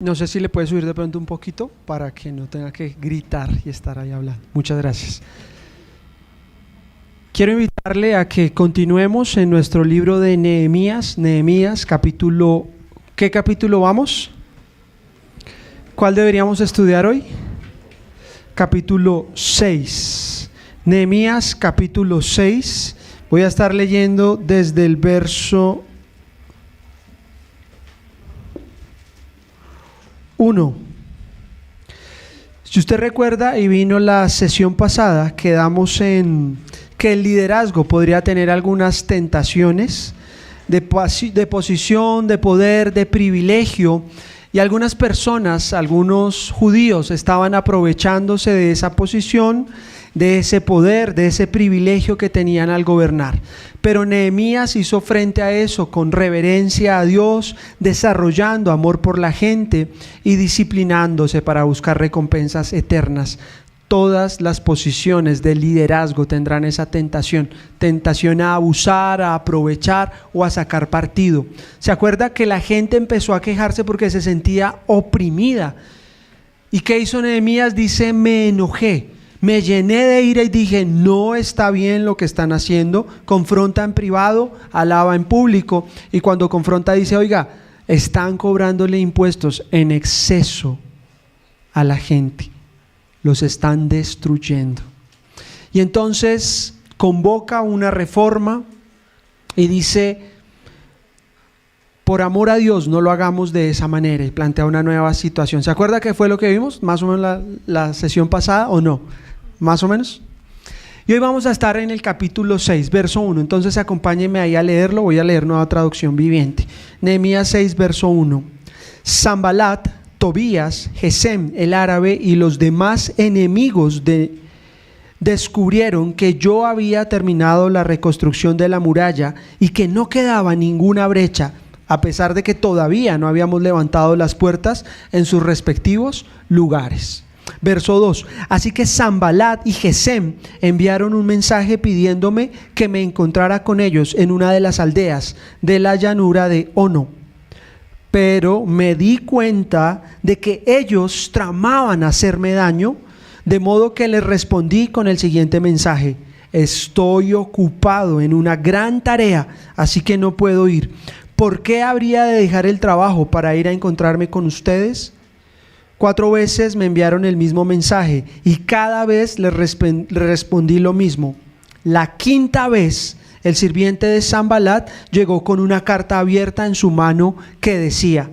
No sé si le puede subir de pronto un poquito para que no tenga que gritar y estar ahí hablando. Muchas gracias. Quiero invitarle a que continuemos en nuestro libro de Nehemías. Nehemías capítulo... ¿Qué capítulo vamos? ¿Cuál deberíamos estudiar hoy? Capítulo 6. Nehemías capítulo 6. Voy a estar leyendo desde el verso 1. Si usted recuerda y vino la sesión pasada, quedamos en que el liderazgo podría tener algunas tentaciones de posición, de poder, de privilegio, y algunas personas, algunos judíos estaban aprovechándose de esa posición, de ese poder, de ese privilegio que tenían al gobernar. Pero Nehemías hizo frente a eso con reverencia a Dios, desarrollando amor por la gente y disciplinándose para buscar recompensas eternas. Todas las posiciones de liderazgo tendrán esa tentación a abusar, a aprovechar o a sacar partido. ¿Se acuerda que la gente empezó a quejarse porque se sentía oprimida? ¿Y qué hizo Nehemías? Dice, me enojé. Me llené de ira y dije, no está bien lo que están haciendo. Confronta en privado, alaba en público, y cuando confronta dice, oiga, están cobrándole impuestos en exceso a la gente, los están destruyendo. Y entonces convoca una reforma y dice, por amor a Dios no lo hagamos de esa manera, y plantea una nueva situación. ¿Se acuerda qué fue lo que vimos más o menos la sesión pasada o no? Más o menos. Y hoy vamos a estar en el capítulo 6, verso 1. Entonces acompáñenme ahí a leerlo. Voy a leer Nueva Traducción Viviente. Nehemías 6, verso 1. Sanbalat, Tobías, Gesem el árabe y los demás enemigos descubrieron que yo había terminado la reconstrucción de la muralla y que no quedaba ninguna brecha, a pesar de que todavía no habíamos levantado las puertas en sus respectivos lugares. Verso 2. Así que Sanbalat y Gesem enviaron un mensaje pidiéndome que me encontrara con ellos en una de las aldeas de la llanura de Ono. Pero me di cuenta de que ellos tramaban hacerme daño, de modo que les respondí con el siguiente mensaje: estoy ocupado en una gran tarea, así que no puedo ir. ¿Por qué habría de dejar el trabajo para ir a encontrarme con ustedes? 4 veces me enviaron el mismo mensaje y cada vez les respondí lo mismo. La 5ª vez, el sirviente de Sanbalat llegó con una carta abierta en su mano que decía: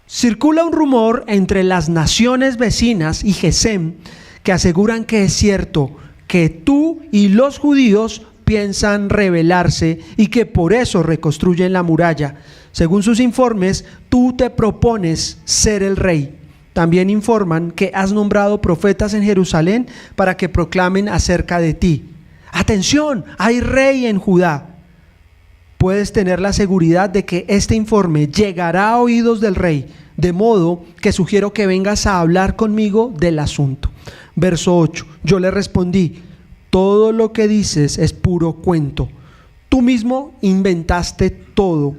circula un rumor entre las naciones vecinas y Gesem que aseguran que es cierto que tú y los judíos piensan rebelarse y que por eso reconstruyen la muralla. Según sus informes, tú te propones ser el rey. También informan que has nombrado profetas en Jerusalén para que proclamen acerca de ti. ¡Atención! Hay rey en Judá. Puedes tener la seguridad de que este informe llegará a oídos del rey, de modo que sugiero que vengas a hablar conmigo del asunto. Verso 8. Yo le respondí: todo lo que dices es puro cuento. Tú mismo inventaste todo.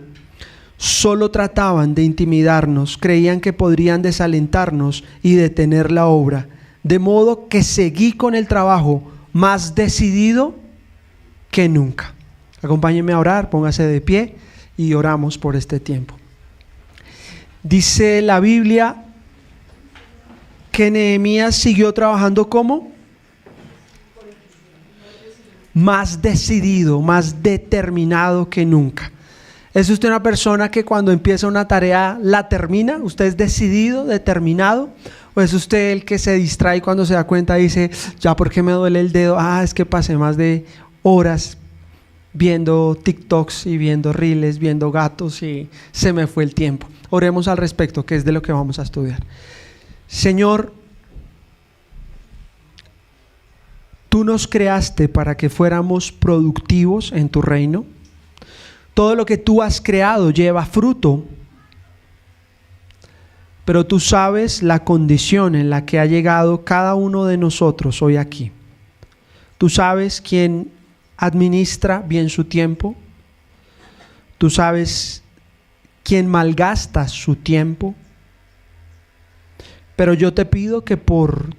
Solo trataban de intimidarnos, creían que podrían desalentarnos y detener la obra. De modo que seguí con el trabajo más decidido que nunca. Acompáñenme a orar, póngase de pie y oramos por este tiempo. Dice la Biblia que Nehemías siguió trabajando ¿cómo? Más decidido, más determinado que nunca. ¿Es usted una persona que cuando empieza una tarea la termina? ¿Usted es decidido, determinado? ¿O es usted el que se distrae cuando se da cuenta y dice, ya, ¿por qué me duele el dedo? Es que pasé más de horas viendo TikToks y viendo reels, viendo gatos y se me fue el tiempo. Oremos al respecto, que es de lo que vamos a estudiar. Señor, tú nos creaste para que fuéramos productivos en tu reino. Todo lo que tú has creado lleva fruto, pero tú sabes la condición en la que ha llegado cada uno de nosotros hoy aquí. Tú sabes quién administra bien su tiempo. Tú sabes quién malgasta su tiempo. Pero yo te pido que por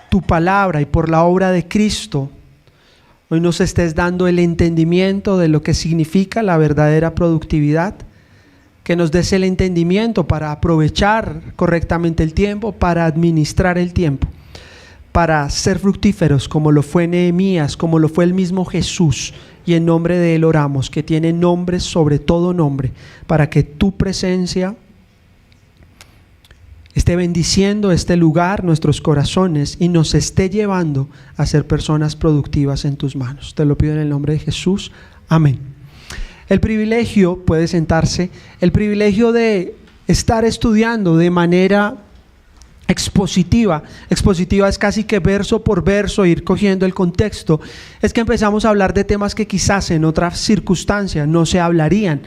tu palabra y por la obra de Cristo, hoy nos estés dando el entendimiento de lo que significa la verdadera productividad, que nos des el entendimiento para aprovechar correctamente el tiempo, para administrar el tiempo, para ser fructíferos como lo fue Nehemías, como lo fue el mismo Jesús, y en nombre de Él oramos, que tiene nombre sobre todo nombre, para que tu presencia esté bendiciendo este lugar, nuestros corazones, y nos esté llevando a ser personas productivas en tus manos. Te lo pido en el nombre de Jesús. Amén. El privilegio, puede sentarse, el privilegio de estar estudiando de manera expositiva es casi que verso por verso, ir cogiendo el contexto, es que empezamos a hablar de temas que quizás en otras circunstancias no se hablarían.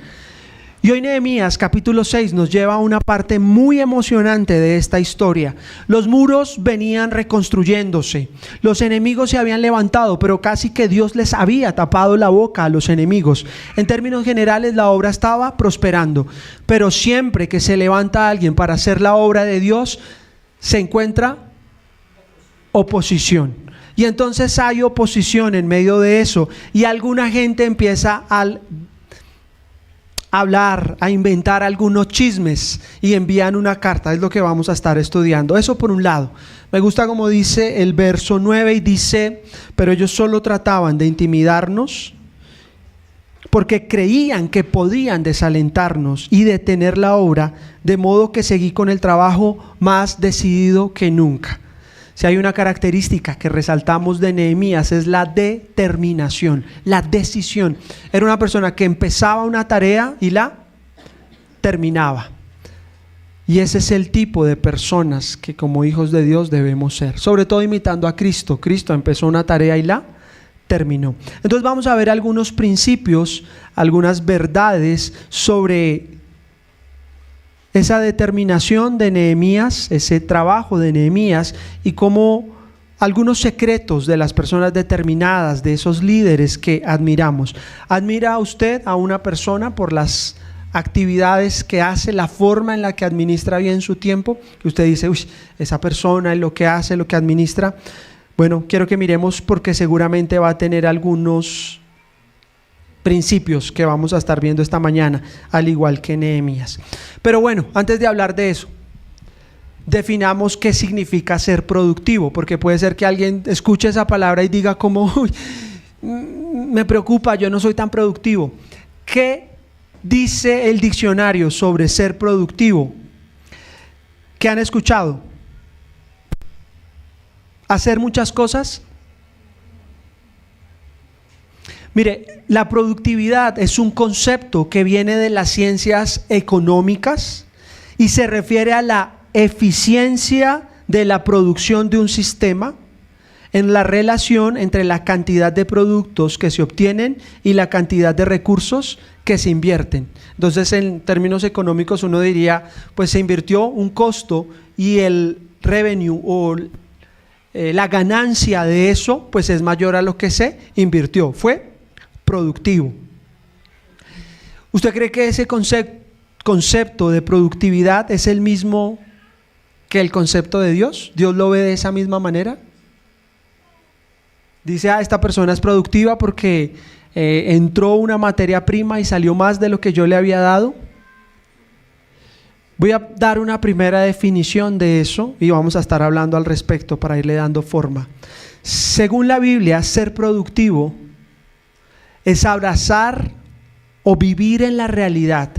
Y hoy Nehemías capítulo 6 nos lleva a una parte muy emocionante de esta historia. Los muros venían reconstruyéndose, los enemigos se habían levantado, pero casi que Dios les había tapado la boca a los enemigos. En términos generales la obra estaba prosperando, pero siempre que se levanta alguien para hacer la obra de Dios, se encuentra oposición. Y entonces hay oposición en medio de eso, y alguna gente empieza a hablar, a inventar algunos chismes y envían una carta. Es lo que vamos a estar estudiando. Eso por un lado. Me gusta como dice el verso 9 y dice: pero ellos solo trataban de intimidarnos porque creían que podían desalentarnos y detener la obra, de modo que seguí con el trabajo más decidido que nunca. Si hay una característica que resaltamos de Nehemías, es la determinación, la decisión. Era una persona que empezaba una tarea y la terminaba. Y ese es el tipo de personas que como hijos de Dios debemos ser, sobre todo imitando a Cristo. Cristo empezó una tarea y la terminó. Entonces vamos a ver algunos principios, algunas verdades sobre esa determinación de Nehemías, ese trabajo de Nehemías, y cómo algunos secretos de las personas determinadas, de esos líderes que admiramos. ¿Admira usted a una persona por las actividades que hace, la forma en la que administra bien su tiempo? Que usted dice: uy, esa persona, lo que hace, lo que administra. Bueno, quiero que miremos, porque seguramente va a tener algunos principios que vamos a estar viendo esta mañana, al igual que Nehemías. Pero bueno, antes de hablar de eso, definamos qué significa ser productivo, porque puede ser que alguien escuche esa palabra y diga como: uy, me preocupa, yo no soy tan productivo. ¿Qué dice el diccionario sobre ser productivo? ¿Qué han escuchado? ¿Hacer muchas cosas? Mire, la productividad es un concepto que viene de las ciencias económicas y se refiere a la eficiencia de la producción de un sistema en la relación entre la cantidad de productos que se obtienen y la cantidad de recursos que se invierten. Entonces, en términos económicos uno diría, pues se invirtió un costo y el revenue o la ganancia de eso pues es mayor a lo que se invirtió. Fue productivo. ¿Usted cree que ese concepto de productividad es el mismo que el concepto de Dios? ¿Dios lo ve de esa misma manera? Dice: esta persona es productiva porque entró una materia prima y salió más de lo que yo le había dado. Voy a dar una primera definición de eso y vamos a estar hablando al respecto para irle dando forma. Según la Biblia, ser productivo es abrazar o vivir en la realidad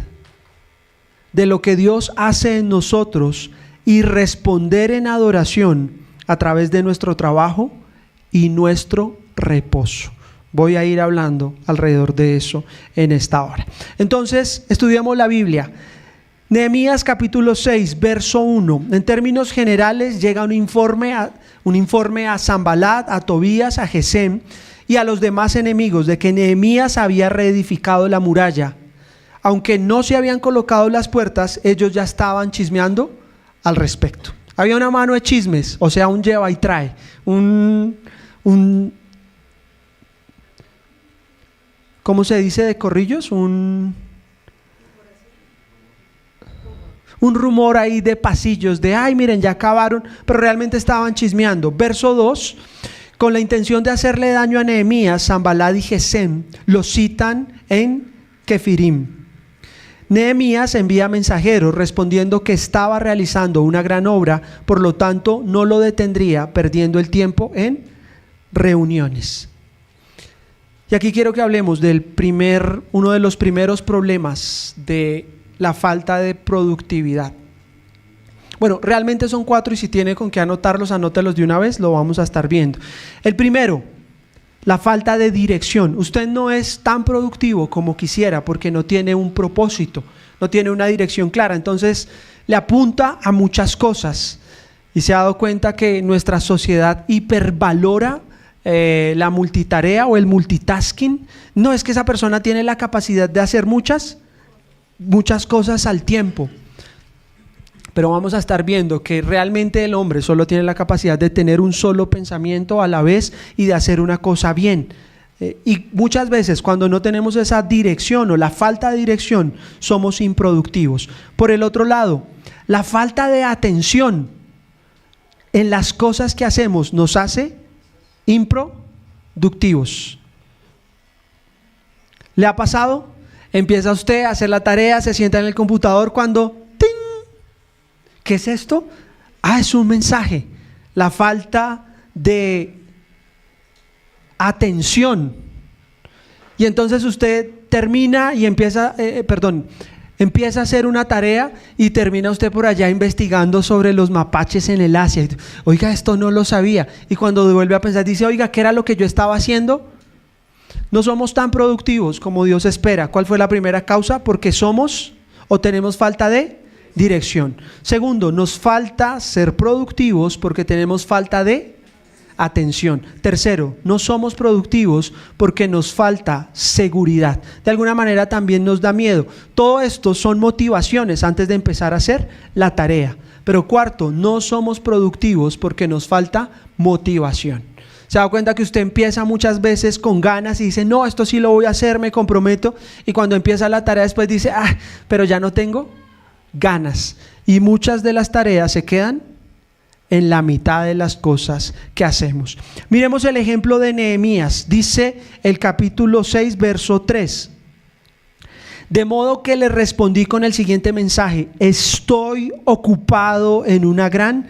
de lo que Dios hace en nosotros y responder en adoración a través de nuestro trabajo y nuestro reposo. Voy a ir hablando alrededor de eso en esta hora. Entonces, estudiamos la Biblia. Nehemías capítulo 6, verso 1. En términos generales llega un informe a Sanbalat, a Tobías, a Gesem y a los demás enemigos de que Nehemías había reedificado la muralla. Aunque no se habían colocado las puertas, ellos ya estaban chismeando al respecto. Había una mano de chismes, o sea, un lleva y trae, ¿cómo se dice de corrillos? Un un rumor ahí de pasillos, de ay miren ya acabaron, pero realmente estaban chismeando. Verso 2, con la intención de hacerle daño a Nehemías, Sanballat y Gesem lo citan en Kefirim. Nehemías envía mensajeros respondiendo que estaba realizando una gran obra, por lo tanto no lo detendría perdiendo el tiempo en reuniones. Y aquí quiero que hablemos del uno de los primeros problemas de la falta de productividad. Bueno, realmente son 4 y si tiene con qué anotarlos, anótelos de una vez, lo vamos a estar viendo. El primero, la falta de dirección. Usted no es tan productivo como quisiera porque no tiene un propósito, no tiene una dirección clara, entonces le apunta a muchas cosas y se ha dado cuenta que nuestra sociedad hipervalora la multitarea o el multitasking. No es que esa persona tiene la capacidad de hacer muchas cosas al tiempo, pero vamos a estar viendo que realmente el hombre solo tiene la capacidad de tener un solo pensamiento a la vez y de hacer una cosa bien. Y muchas veces cuando no tenemos esa dirección o la falta de dirección, somos improductivos. Por el otro lado, la falta de atención en las cosas que hacemos nos hace improductivos. ¿Le ha pasado? Empieza usted a hacer la tarea, se sienta en el computador cuando ¡ting! ¿Qué es esto? Es un mensaje. La falta de atención. Y entonces usted termina y empieza a hacer una tarea y termina usted por allá investigando sobre los mapaches en el Asia. Oiga, esto no lo sabía. Y cuando vuelve a pensar, dice, oiga, ¿qué era lo que yo estaba haciendo? No somos tan productivos como Dios espera. ¿Cuál fue la primera causa? Porque somos o tenemos falta de dirección. Segundo, nos falta ser productivos porque tenemos falta de atención. Tercero, no somos productivos porque nos falta seguridad. De alguna manera también nos da miedo. Todo esto son motivaciones antes de empezar a hacer la tarea. Pero cuarto, no somos productivos porque nos falta motivación. Se da cuenta que usted empieza muchas veces con ganas y dice, no, esto sí lo voy a hacer, me comprometo. Y cuando empieza la tarea después dice, pero ya no tengo ganas. Y muchas de las tareas se quedan en la mitad de las cosas que hacemos. Miremos el ejemplo de Nehemías. Dice el capítulo 6, verso 3. De modo que le respondí con el siguiente mensaje: estoy ocupado en una gran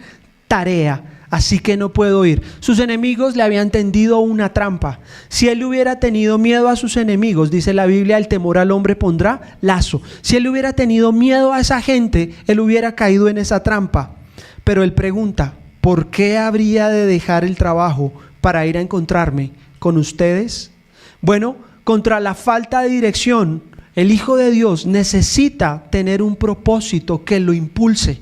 tarea, así que no puedo ir. Sus enemigos le habían tendido una trampa. Si él hubiera tenido miedo a sus enemigos, dice la Biblia, el temor al hombre pondrá lazo. Si él hubiera tenido miedo a esa gente, él hubiera caído en esa trampa. Pero él pregunta, ¿por qué habría de dejar el trabajo para ir a encontrarme con ustedes? Bueno, contra la falta de dirección, el Hijo de Dios necesita tener un propósito que lo impulse.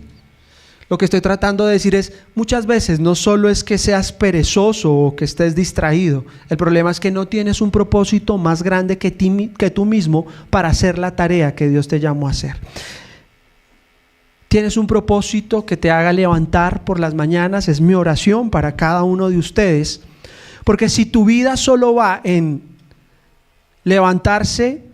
Lo que estoy tratando de decir es, muchas veces no solo es que seas perezoso o que estés distraído, el problema es que no tienes un propósito más grande que tú mismo para hacer la tarea que Dios te llamó a hacer. Tienes un propósito que te haga levantar por las mañanas, es mi oración para cada uno de ustedes, porque si tu vida solo va en levantarse,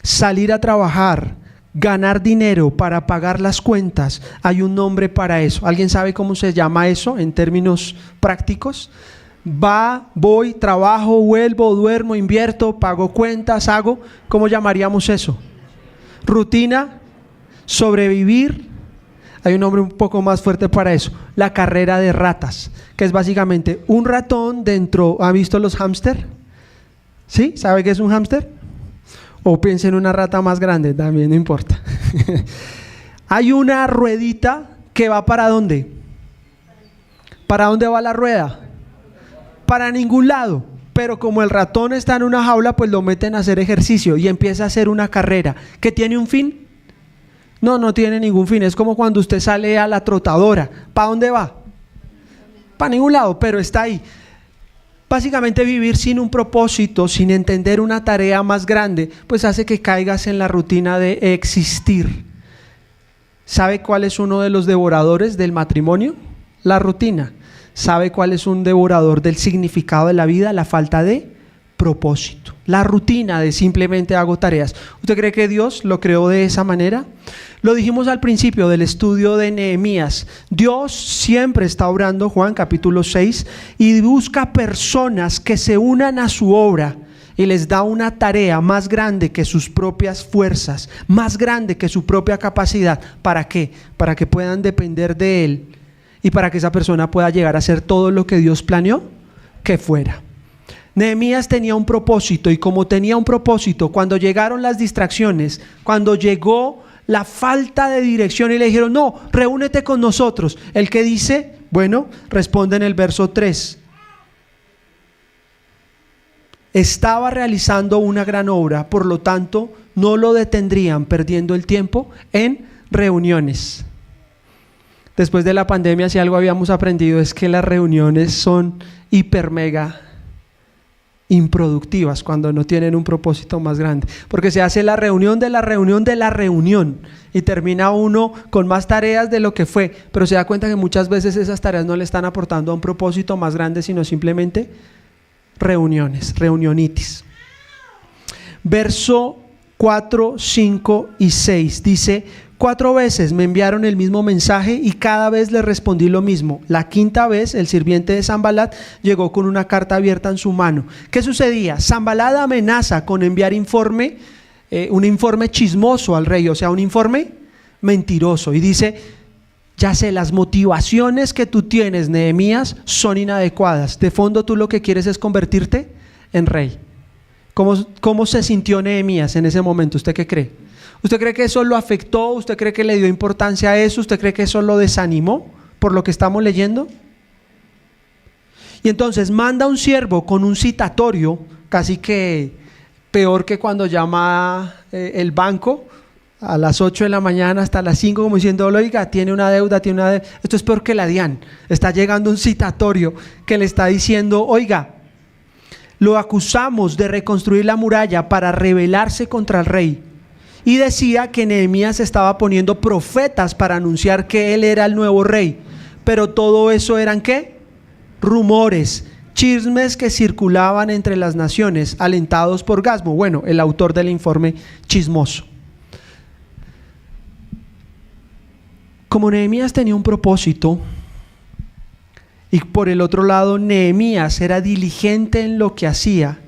salir a trabajar, ganar dinero para pagar las cuentas, hay un nombre para eso. ¿Alguien sabe cómo se llama eso en términos prácticos? Voy, trabajo, vuelvo, duermo, invierto, pago cuentas, hago. ¿Cómo llamaríamos eso? Rutina, sobrevivir. Hay un nombre un poco más fuerte para eso, la carrera de ratas, que es básicamente un ratón dentro. ¿Ha visto los hámster? ¿Sí? ¿Sabe qué es un hámster? O piensa en una rata más grande, también no importa. Hay una ruedita que va ¿para dónde? ¿Para dónde va la rueda? Para ningún lado. Pero como el ratón está en una jaula, pues lo meten a hacer ejercicio y empieza a hacer una carrera que tiene un fin. No tiene ningún fin. Es como cuando usted sale a la trotadora. ¿Para dónde va? Para ningún lado, pero está ahí. Básicamente vivir sin un propósito, sin entender una tarea más grande, pues hace que caigas en la rutina de existir. ¿Sabe cuál es uno de los devoradores del matrimonio? La rutina. ¿Sabe cuál es un devorador del significado de la vida? La falta de propósito. La rutina de simplemente hago tareas. ¿Usted cree que Dios lo creó de esa manera? Lo dijimos al principio del estudio de Nehemías. Dios siempre está obrando, Juan capítulo 6, y busca personas que se unan a su obra y les da una tarea más grande que sus propias fuerzas, más grande que su propia capacidad. ¿Para qué? Para que puedan depender de Él y para que esa persona pueda llegar a hacer todo lo que Dios planeó que fuera. Nehemías tenía un propósito, y como tenía un propósito, cuando llegaron las distracciones, cuando llegó la falta de dirección y le dijeron, no, reúnete con nosotros, el que dice, bueno, responde en el verso 3. Estaba realizando una gran obra, por lo tanto, no lo detendrían perdiendo el tiempo en reuniones. Después de la pandemia, si algo habíamos aprendido es que las reuniones son hiper mega improductivas cuando no tienen un propósito más grande, porque se hace la reunión de la reunión de la reunión y termina uno con más tareas de lo que fue, pero se da cuenta que muchas veces esas tareas no le están aportando a un propósito más grande, sino simplemente reuniones, reunionitis. Verso 4, 5 y 6 dice: 4 veces me enviaron el mismo mensaje y cada vez les respondí lo mismo. La quinta vez el sirviente de Sanbalat llegó con una carta abierta en su mano. ¿Qué sucedía? Sanbalat amenaza con enviar un informe chismoso al rey, o sea, un informe mentiroso, y dice: ya sé, las motivaciones que tú tienes, Nehemías, son inadecuadas. De fondo tú lo que quieres es convertirte en rey. ¿Cómo se sintió Nehemías en ese momento? ¿Usted qué cree? ¿Usted cree que eso lo afectó? ¿Usted cree que le dio importancia a eso? ¿Usted cree que eso lo desanimó por lo que estamos leyendo? Y entonces manda un siervo con un citatorio, casi que peor que cuando llama el banco a las 8 de la mañana hasta las 5, como diciendo, oiga, tiene una deuda. Esto es peor que la DIAN. Está llegando un citatorio que le está diciendo, oiga, lo acusamos de reconstruir la muralla para rebelarse contra el rey. Y decía que Nehemías estaba poniendo profetas para anunciar que él era el nuevo rey. Pero todo eso eran ¿qué? Rumores, chismes que circulaban entre las naciones, alentados por Gasmo, bueno, el autor del informe chismoso. Como Nehemías tenía un propósito, y por el otro lado Nehemías era diligente en lo que hacía,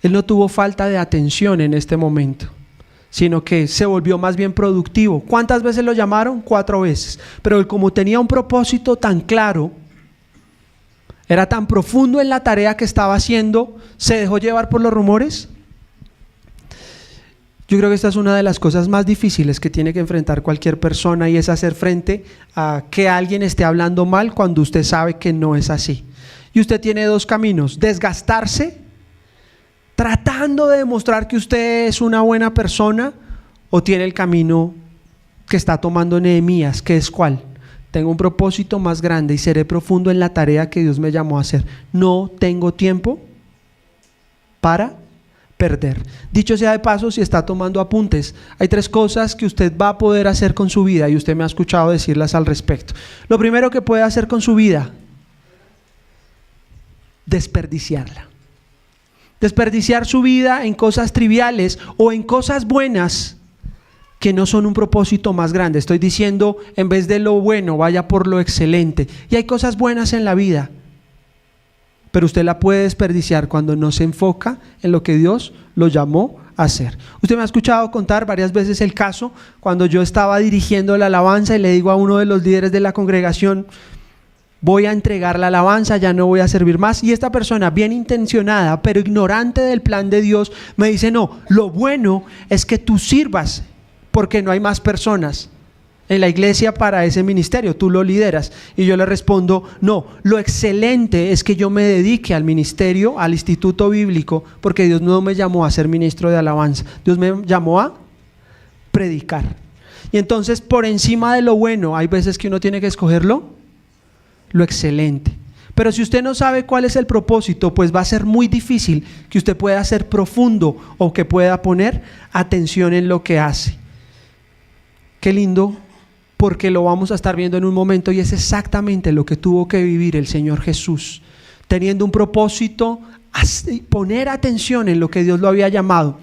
él no tuvo falta de atención en este momento, sino que se volvió más bien productivo. ¿Cuántas veces lo llamaron? 4 veces. Pero él, como tenía un propósito tan claro, era tan profundo en la tarea que estaba haciendo, ¿se dejó llevar por los rumores? Yo creo que esta es una de las cosas más difíciles que tiene que enfrentar cualquier persona, y es hacer frente a que alguien esté hablando mal cuando usted sabe que no es así. Y usted tiene 2 caminos: desgastarse tratando de demostrar que usted es una buena persona, o tiene el camino que está tomando Nehemías, que es ¿cuál? Tengo un propósito más grande y seré profundo en la tarea que Dios me llamó a hacer. No tengo tiempo para perder. Dicho sea de paso, si está tomando apuntes, hay 3 cosas que usted va a poder hacer con su vida, y usted me ha escuchado decirlas al respecto. Lo primero que puede hacer con su vida: desperdiciarla. Desperdiciar su vida en cosas triviales o en cosas buenas que no son un propósito más grande. Estoy diciendo, en vez de lo bueno, vaya por lo excelente. Y hay cosas buenas en la vida, pero usted la puede desperdiciar cuando no se enfoca en lo que Dios lo llamó a hacer. Usted me ha escuchado contar varias veces el caso cuando yo estaba dirigiendo la alabanza y le digo a uno de los líderes de la congregación: voy a entregar la alabanza, ya no voy a servir más. Y esta persona, bien intencionada pero ignorante del plan de Dios, me dice: no, lo bueno es que tú sirvas porque no hay más personas en la iglesia para ese ministerio, tú lo lideras. Y yo le respondo: no, lo excelente es que yo me dedique al ministerio, al instituto bíblico, porque Dios no me llamó a ser ministro de alabanza, Dios me llamó a predicar. Y entonces, por encima de lo bueno, hay veces que uno tiene que escogerlo, lo excelente. Pero si usted no sabe cuál es el propósito, pues va a ser muy difícil que usted pueda ser profundo o que pueda poner atención en lo que hace. Qué lindo, porque lo vamos a estar viendo en un momento, y es exactamente lo que tuvo que vivir el Señor Jesús. teniendo un propósito, poner atención en lo que Dios lo había llamado.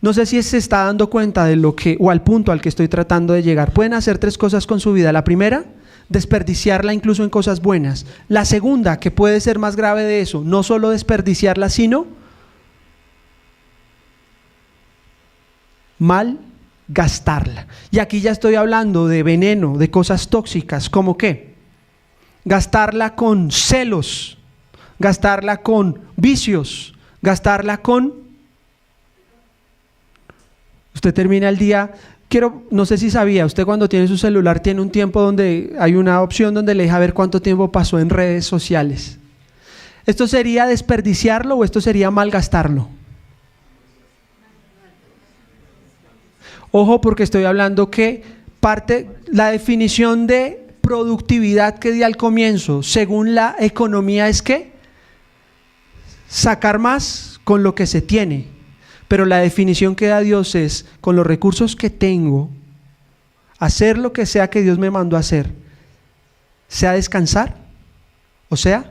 No sé si se está dando cuenta de lo que, o al punto al que estoy tratando de llegar. Pueden hacer 3 cosas con su vida. La primera, desperdiciarla incluso en cosas buenas. La segunda, que puede ser más grave de eso, no solo desperdiciarla, sino mal gastarla. Y aquí ya estoy hablando de veneno, de cosas tóxicas, ¿como qué? Gastarla con celos, gastarla con vicios, gastarla con... Usted termina el día, no sé si sabía, usted cuando tiene su celular tiene un tiempo donde hay una opción donde le deja ver cuánto tiempo pasó en redes sociales. ¿Esto sería desperdiciarlo o esto sería malgastarlo? Ojo, porque estoy hablando que la definición de productividad que di al comienzo, según la economía, es que sacar más con lo que se tiene. Pero la definición que da Dios es, con los recursos que tengo, hacer lo que sea que Dios me mandó a hacer, sea descansar, o sea,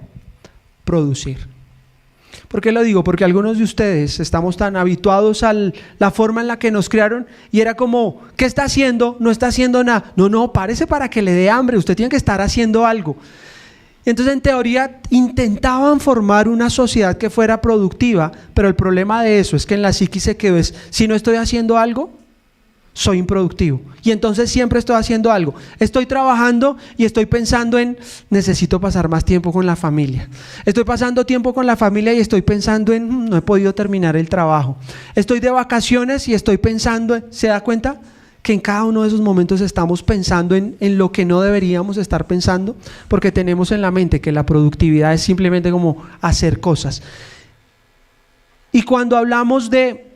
producir. ¿Por qué lo digo? Porque algunos de ustedes estamos tan habituados a la forma en la que nos criaron y era como, ¿qué está haciendo? No está haciendo nada. No, párese para que le dé hambre, usted tiene que estar haciendo algo. Entonces, en teoría, intentaban formar una sociedad que fuera productiva, pero el problema de eso es que en la psiquis se quedó si no estoy haciendo algo, soy improductivo. Y entonces siempre estoy haciendo algo. Estoy trabajando y estoy pensando en, necesito pasar más tiempo con la familia. Estoy pasando tiempo con la familia y estoy pensando en, no he podido terminar el trabajo. Estoy de vacaciones y estoy pensando en, ¿se da cuenta? Que en cada uno de esos momentos estamos pensando en lo que no deberíamos estar pensando, porque tenemos en la mente que la productividad es simplemente como hacer cosas. Y cuando hablamos de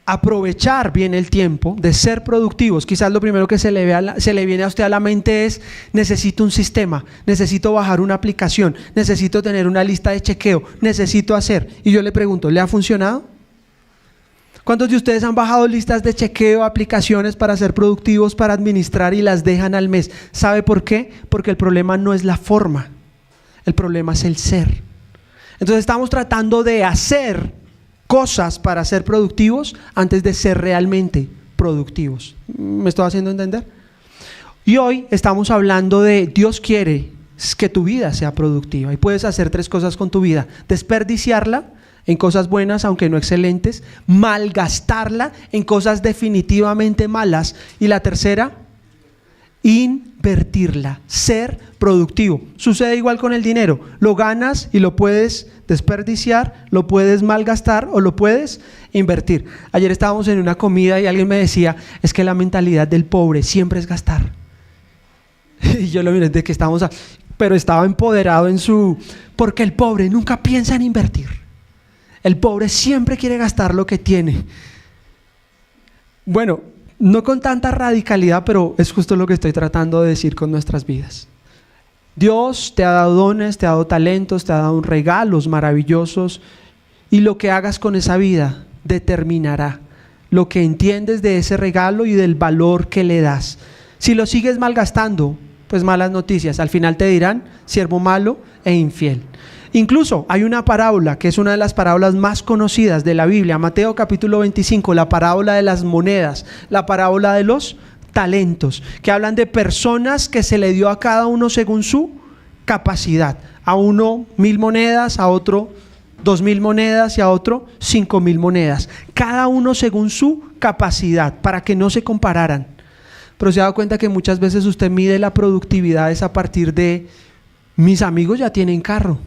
aprovechar bien el tiempo, de ser productivos, quizás lo primero que se le viene a usted a la mente es, necesito un sistema, necesito bajar una aplicación, necesito tener una lista de chequeo, necesito hacer. Y yo le pregunto, ¿le ha funcionado? ¿Cuántos de ustedes han bajado listas de chequeo, aplicaciones para ser productivos, para administrar y las dejan al mes? ¿Sabe por qué? Porque el problema no es la forma, el problema es el ser. Entonces estamos tratando de hacer cosas para ser productivos antes de ser realmente productivos. ¿Me estoy haciendo entender? Y hoy estamos hablando de Dios quiere que tu vida sea productiva y puedes hacer 3 cosas con tu vida: desperdiciarla en cosas buenas, aunque no excelentes, malgastarla en cosas definitivamente malas, y la tercera, invertirla, ser productivo. Sucede igual con el dinero, lo ganas y lo puedes desperdiciar, lo puedes malgastar o lo puedes invertir. Ayer estábamos en una comida y alguien me decía, es que la mentalidad del pobre siempre es gastar. Y yo lo miré de que pero estaba empoderado porque el pobre nunca piensa en invertir. El pobre siempre quiere gastar lo que tiene. Bueno, no con tanta radicalidad, pero es justo lo que estoy tratando de decir con nuestras vidas. Dios te ha dado dones, te ha dado talentos, te ha dado regalos maravillosos, y lo que hagas con esa vida determinará lo que entiendes de ese regalo y del valor que le das. Si lo sigues malgastando, pues malas noticias. Al final te dirán siervo malo e infiel. Incluso hay una parábola que es una de las parábolas más conocidas de la Biblia, Mateo capítulo 25, la parábola de las monedas, la parábola de los talentos, que hablan de personas que se le dio a cada uno según su capacidad. A uno 1,000 monedas, a otro 2,000 monedas y a otro 5,000 monedas. Cada uno según su capacidad, para que no se compararan. Pero se da cuenta que muchas veces usted mide la productividad es a partir de, mis amigos ya tienen carro.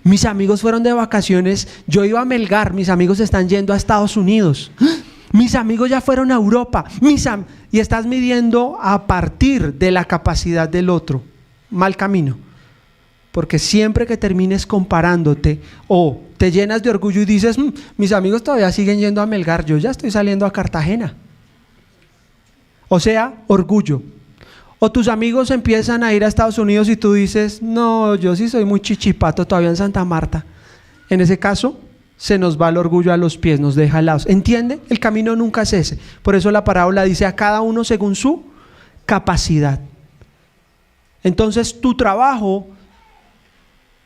Mis amigos fueron de vacaciones, yo iba a Melgar, mis amigos están yendo a Estados Unidos. Mis amigos ya fueron a Europa. Y estás midiendo a partir de la capacidad del otro. Mal camino. Porque siempre que termines comparándote o te llenas de orgullo y dices, mis amigos todavía siguen yendo a Melgar, yo ya estoy saliendo a Cartagena. O sea, orgullo. O tus amigos empiezan a ir a Estados Unidos y tú dices, no, yo sí soy muy chichipato todavía en Santa Marta. En ese caso, se nos va el orgullo a los pies, nos deja helados. ¿Entiende? El camino nunca es ese. Por eso la parábola dice a cada uno según su capacidad. Entonces tu trabajo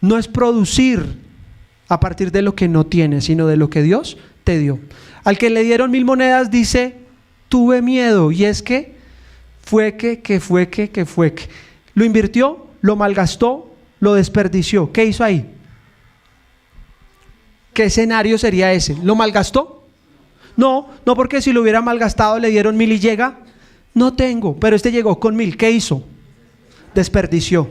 no es producir a partir de lo que no tienes, sino de lo que Dios te dio. Al que le dieron 1000 monedas dice, tuve miedo, y es que fue que. Lo invirtió, lo malgastó, lo desperdició. ¿Qué hizo ahí? ¿Qué escenario sería ese? ¿Lo malgastó? No, porque si lo hubiera malgastado le dieron 1000 y llega, no tengo, pero este llegó con 1000. ¿Qué hizo? Desperdició.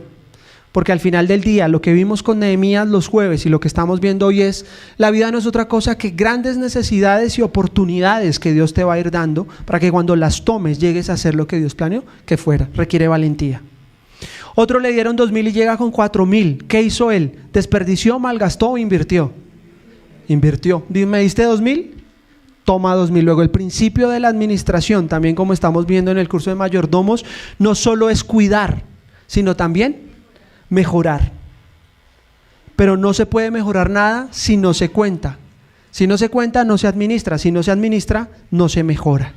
Porque al final del día, lo que vimos con Nehemías los jueves y lo que estamos viendo hoy es, la vida no es otra cosa que grandes necesidades y oportunidades que Dios te va a ir dando para que cuando las tomes llegues a hacer lo que Dios planeó que fuera. Requiere valentía. Otro le dieron 2000 y llega con 4000. ¿Qué hizo él? ¿Desperdició, malgastó o invirtió? Invirtió. ¿Me diste 2000? Toma 2000. Luego el principio de la administración, también como estamos viendo en el curso de mayordomos, no solo es cuidar, sino también mejorar. Pero no se puede mejorar nada si no se cuenta. Si no se cuenta, no se administra. Si no se administra, no se mejora.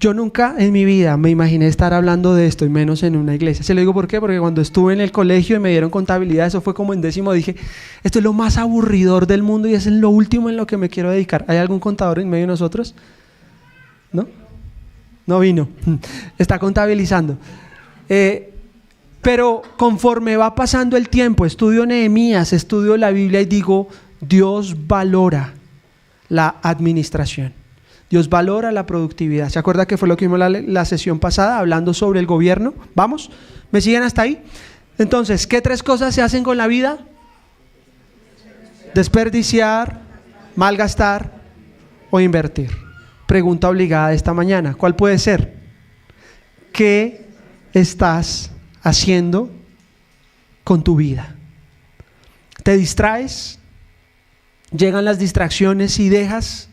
Yo nunca en mi vida me imaginé estar hablando de esto, y menos en una iglesia. Se lo digo ¿por qué? Porque cuando estuve en el colegio y me dieron contabilidad, eso fue como en 10º, dije, esto es lo más aburridor del mundo y es lo último en lo que me quiero dedicar. ¿Hay algún contador en medio de nosotros? ¿No? No vino. Está contabilizando. Pero conforme va pasando el tiempo, estudio Nehemías, estudio la Biblia y digo, Dios valora la administración. Dios valora la productividad. ¿Se acuerda que fue lo que vimos la sesión pasada hablando sobre el gobierno? ¿Vamos? ¿Me siguen hasta ahí? Entonces, ¿qué 3 cosas se hacen con la vida? Desperdiciar, malgastar o invertir. Pregunta obligada esta mañana. ¿Cuál puede ser? ¿Qué estás haciendo con tu vida? ¿Te distraes? ¿Llegan las distracciones y dejas?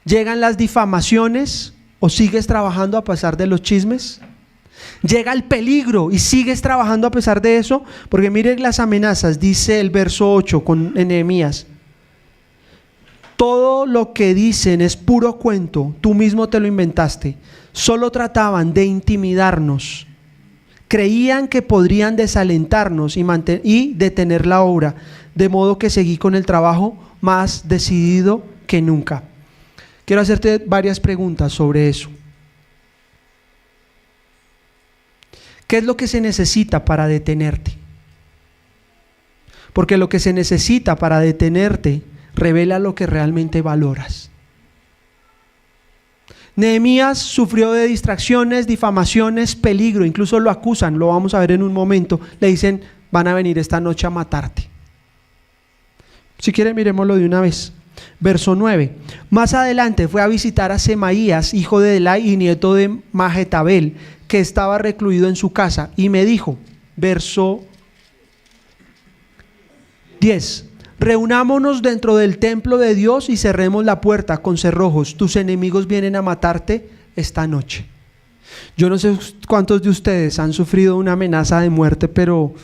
¿Llegan las difamaciones o sigues trabajando a pesar de los chismes? ¿Llega el peligro y sigues trabajando a pesar de eso? Porque miren las amenazas, dice el verso 8 con Nehemías. Todo lo que dicen es puro cuento, tú mismo te lo inventaste. Solo trataban de intimidarnos. Creían que podrían desalentarnos y detener la obra, de modo que seguí con el trabajo más decidido que nunca. Quiero hacerte varias preguntas sobre eso. ¿Qué es lo que se necesita para detenerte? Porque lo que se necesita para detenerte revela lo que realmente valoras. Nehemías sufrió de distracciones, difamaciones, peligro, incluso lo acusan, lo vamos a ver en un momento. Le dicen, van a venir esta noche a matarte. Si quieren, miremoslo de una vez. Verso 9. Más adelante fue a visitar a Semaías, hijo de Delai y nieto de Mahetabel, que estaba recluido en su casa, y me dijo, verso 10, reunámonos dentro del templo de Dios y cerremos la puerta con cerrojos, tus enemigos vienen a matarte esta noche. Yo no sé cuántos de ustedes han sufrido una amenaza de muerte, pero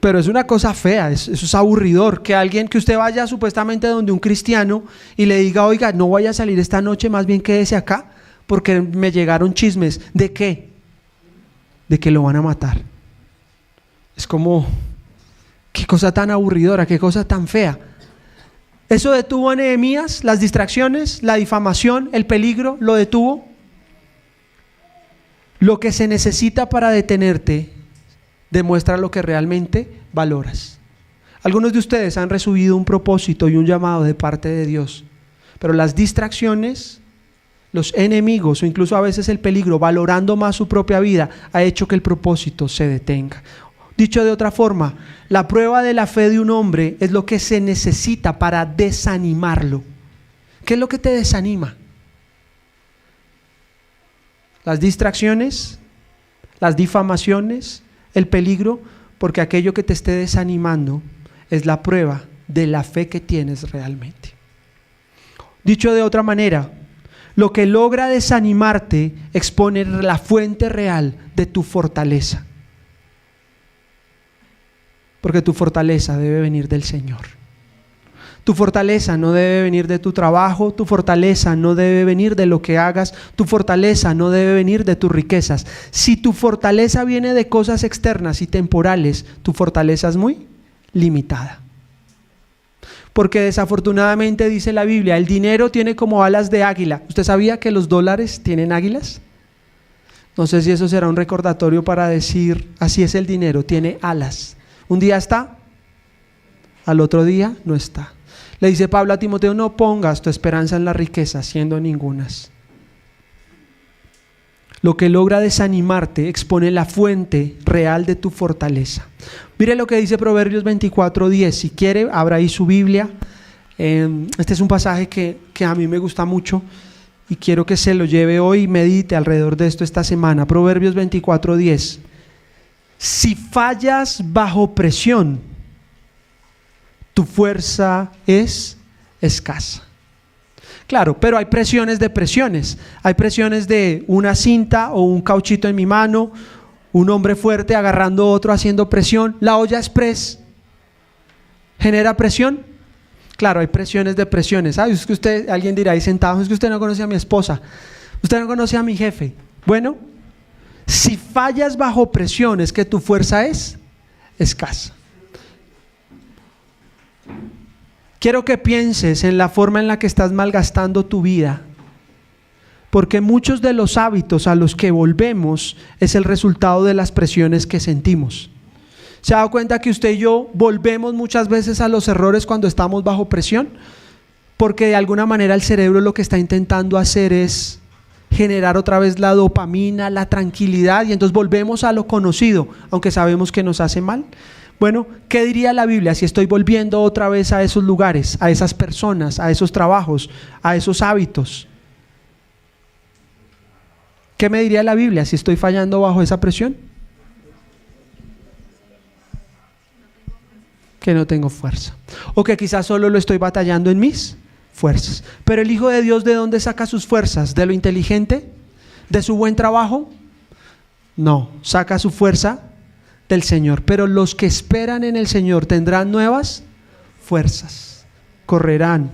es una cosa fea, eso es aburridor, que usted vaya supuestamente donde un cristiano y le diga, oiga, no vaya a salir esta noche, más bien quédese acá, porque me llegaron chismes. ¿De qué? De que lo van a matar. Es como, qué cosa tan aburridora, qué cosa tan fea. ¿Eso detuvo a Nehemías? ¿Las distracciones, la difamación, el peligro, lo detuvo? Lo que se necesita para detenerte demuestra lo que realmente valoras. Algunos de ustedes han recibido un propósito y un llamado de parte de Dios, pero las distracciones, los enemigos o incluso a veces el peligro, valorando más su propia vida, ha hecho que el propósito se detenga. Dicho de otra forma, la prueba de la fe de un hombre es lo que se necesita para desanimarlo. ¿Qué es lo que te desanima? Las distracciones, las difamaciones, el peligro, porque aquello que te esté desanimando es la prueba de la fe que tienes realmente. Dicho de otra manera, lo que logra desanimarte expone la fuente real de tu fortaleza, porque tu fortaleza debe venir del Señor. Tu fortaleza no debe venir de tu trabajo, tu fortaleza no debe venir de lo que hagas, tu fortaleza no debe venir de tus riquezas. Si tu fortaleza viene de cosas externas y temporales, tu fortaleza es muy limitada. Porque desafortunadamente dice la Biblia, el dinero tiene como alas de águila. ¿Usted sabía que los dólares tienen águilas? No sé si eso será un recordatorio para decir, así es el dinero, tiene alas. Un día está, al otro día no está. Le dice Pablo a Timoteo, no pongas tu esperanza en la riqueza, siendo ningunas. Lo que logra desanimarte expone la fuente real de tu fortaleza. Mire lo que dice Proverbios 24:10. Si quiere, abra ahí su Biblia. Este es un pasaje que a mí me gusta mucho y quiero que se lo lleve hoy y medite alrededor de esto esta semana. Proverbios 24:10. Si fallas bajo presión, tu fuerza es escasa. Claro, pero hay presiones de presiones. Hay presiones de una cinta o un cauchito en mi mano, un hombre fuerte agarrando a otro haciendo presión. La olla express genera presión. Claro, hay presiones de presiones. Es que usted, alguien dirá ahí sentado, es que usted no conoce a mi esposa, usted no conoce a mi jefe. Bueno, si fallas bajo presión es que tu fuerza es escasa. Quiero que pienses en la forma en la que estás malgastando tu vida, porque muchos de los hábitos a los que volvemos es el resultado de las presiones que sentimos. ¿Se ha dado cuenta que usted y yo volvemos muchas veces a los errores cuando estamos bajo presión? Porque de alguna manera el cerebro lo que está intentando hacer es generar otra vez la dopamina, la tranquilidad, y entonces volvemos a lo conocido, aunque sabemos que nos hace mal. Bueno, ¿qué diría la Biblia si estoy volviendo otra vez a esos lugares, a esas personas, a esos trabajos, a esos hábitos? ¿Qué me diría la Biblia si estoy fallando bajo esa presión? Que no tengo fuerza. O que quizás solo lo estoy batallando en mis fuerzas. Pero el Hijo de Dios, ¿de dónde saca sus fuerzas? ¿De lo inteligente? ¿De su buen trabajo? No, saca su fuerza del Señor. Pero los que esperan en el Señor tendrán nuevas fuerzas, correrán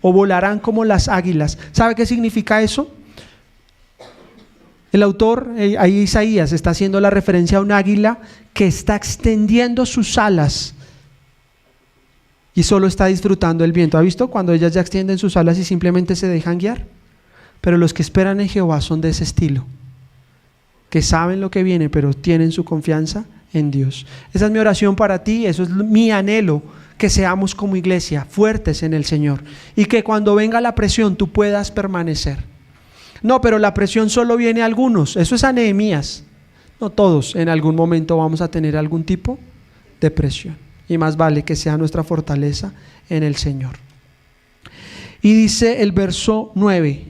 o volarán como las águilas. ¿Sabe qué significa eso? El autor, ahí Isaías, está haciendo la referencia a un águila que está extendiendo sus alas y solo está disfrutando el viento. ¿Ha visto cuando ellas ya extienden sus alas y simplemente se dejan guiar? Pero los que esperan en Jehová son de ese estilo, que saben lo que viene, pero tienen su confianza en Dios. Esa es mi oración para ti, eso es mi anhelo, que seamos como iglesia fuertes en el Señor y que cuando venga la presión tú puedas permanecer. No, pero la presión solo viene a algunos, eso es a Nehemías. No todos en algún momento vamos a tener algún tipo de presión y más vale que sea nuestra fortaleza en el Señor. Y dice el verso 9,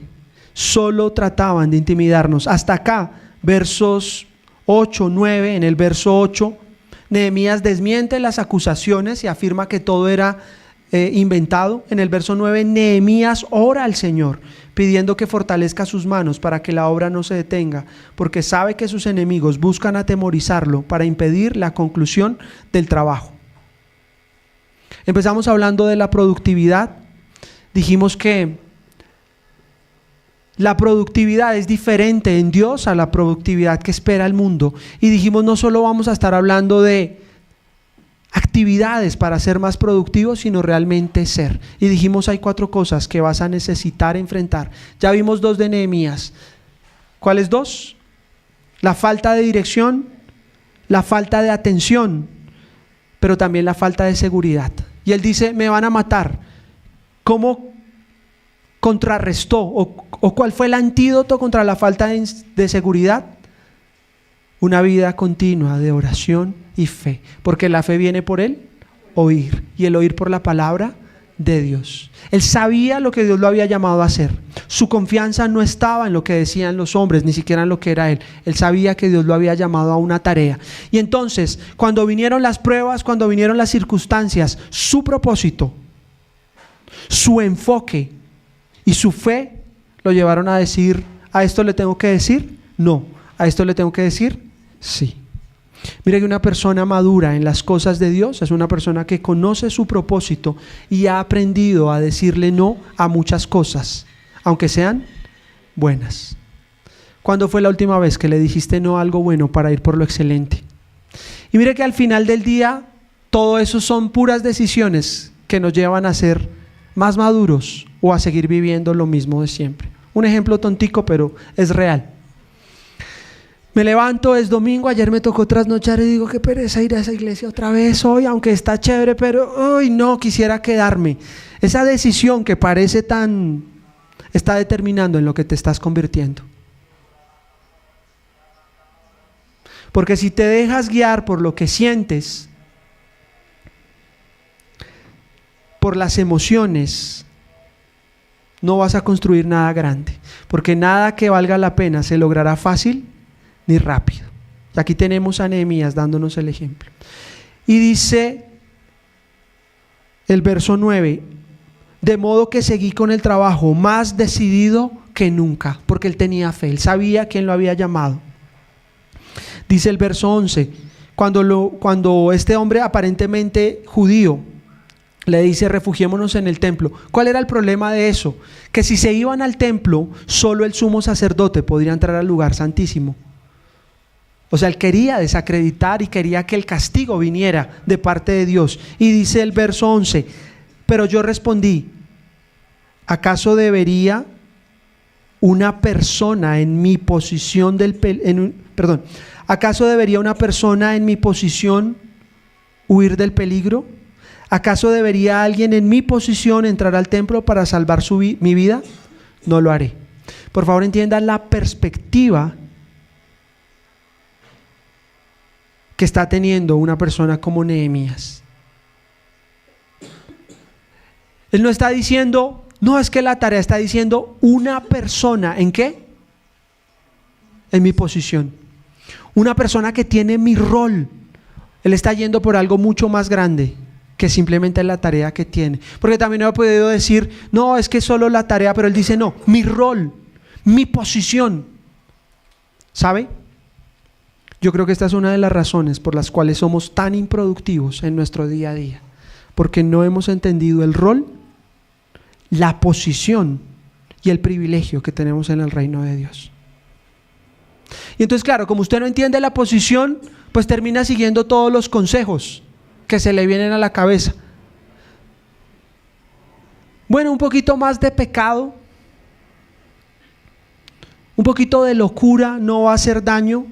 solo trataban de intimidarnos. Hasta acá, versos 8, 9, en el verso 8, Nehemías desmiente las acusaciones y afirma que todo era inventado. En el verso 9, Nehemías ora al Señor pidiendo que fortalezca sus manos para que la obra no se detenga, porque sabe que sus enemigos buscan atemorizarlo para impedir la conclusión del trabajo. Empezamos hablando de la productividad. Dijimos que la productividad es diferente en Dios a la productividad que espera el mundo. Y dijimos, no solo vamos a estar hablando de actividades para ser más productivos, sino realmente ser. Y dijimos, hay 4 cosas que vas a necesitar enfrentar. Ya vimos 2 de Nehemías. ¿Cuáles 2? La falta de dirección, la falta de atención, pero también la falta de seguridad. Y él dice, me van a matar. ¿Cómo contrarrestó o cuál fue el antídoto contra la falta de seguridad? Una vida continua de oración y fe, porque la fe viene por el oír y el oír por la palabra de Dios. Él sabía lo que Dios lo había llamado a hacer. Su confianza no estaba en lo que decían los hombres, ni siquiera en lo que era él. Él sabía que Dios lo había llamado a una tarea. Y entonces, cuando vinieron las pruebas, cuando vinieron las circunstancias, su propósito, su enfoque y su fe lo llevaron a decir, ¿a esto le tengo que decir? No. ¿A esto le tengo que decir? Sí. Mire que una persona madura en las cosas de Dios es una persona que conoce su propósito y ha aprendido a decirle no a muchas cosas, aunque sean buenas. ¿Cuándo fue la última vez que le dijiste no a algo bueno para ir por lo excelente? Y mire que al final del día, todo eso son puras decisiones que nos llevan a ser más maduros o a seguir viviendo lo mismo de siempre. Un ejemplo tontico, pero es real. Me levanto, es domingo, ayer me tocó trasnochar y digo, qué pereza ir a esa iglesia otra vez hoy, aunque está chévere, pero hoy no, quisiera quedarme. Esa decisión que parece tan, está determinando en lo que te estás convirtiendo. Porque si te dejas guiar por lo que sientes, por las emociones, no vas a construir nada grande, porque nada que valga la pena se logrará fácil ni rápido. Y aquí tenemos a Nehemías dándonos el ejemplo. Y dice el verso 9, de modo que seguí con el trabajo más decidido que nunca, porque él tenía fe, él sabía quién lo había llamado. Dice el verso 11, cuando este hombre aparentemente judío le dice refugiémonos en el templo. ¿Cuál era el problema de eso? Que si se iban al templo, solo el sumo sacerdote podría entrar al lugar santísimo. O sea, él quería desacreditar y quería que el castigo viniera de parte de Dios. Y dice el verso 11, pero yo respondí, ¿acaso debería una persona en mi posición ¿acaso debería una persona en mi posición huir del peligro? ¿Acaso debería alguien en mi posición entrar al templo para salvar mi vida? No lo haré. Por favor, entiendan la perspectiva que está teniendo una persona como Nehemías. Él no está diciendo, no es que la tarea, está diciendo una persona, ¿en qué? En mi posición. Una persona que tiene mi rol. Él está yendo por algo mucho más grande que simplemente la tarea que tiene. Porque también he podido decir, no, es que solo la tarea, pero él dice, no, mi rol, mi posición. ¿Sabe? Yo creo que esta es una de las razones por las cuales somos tan improductivos en nuestro día a día. Porque no hemos entendido el rol, la posición y el privilegio que tenemos en el reino de Dios. Y entonces, claro, como usted no entiende la posición, pues termina siguiendo todos los consejos que se le vienen a la cabeza. Bueno, un poquito más de pecado, un poquito de locura no va a hacer daño,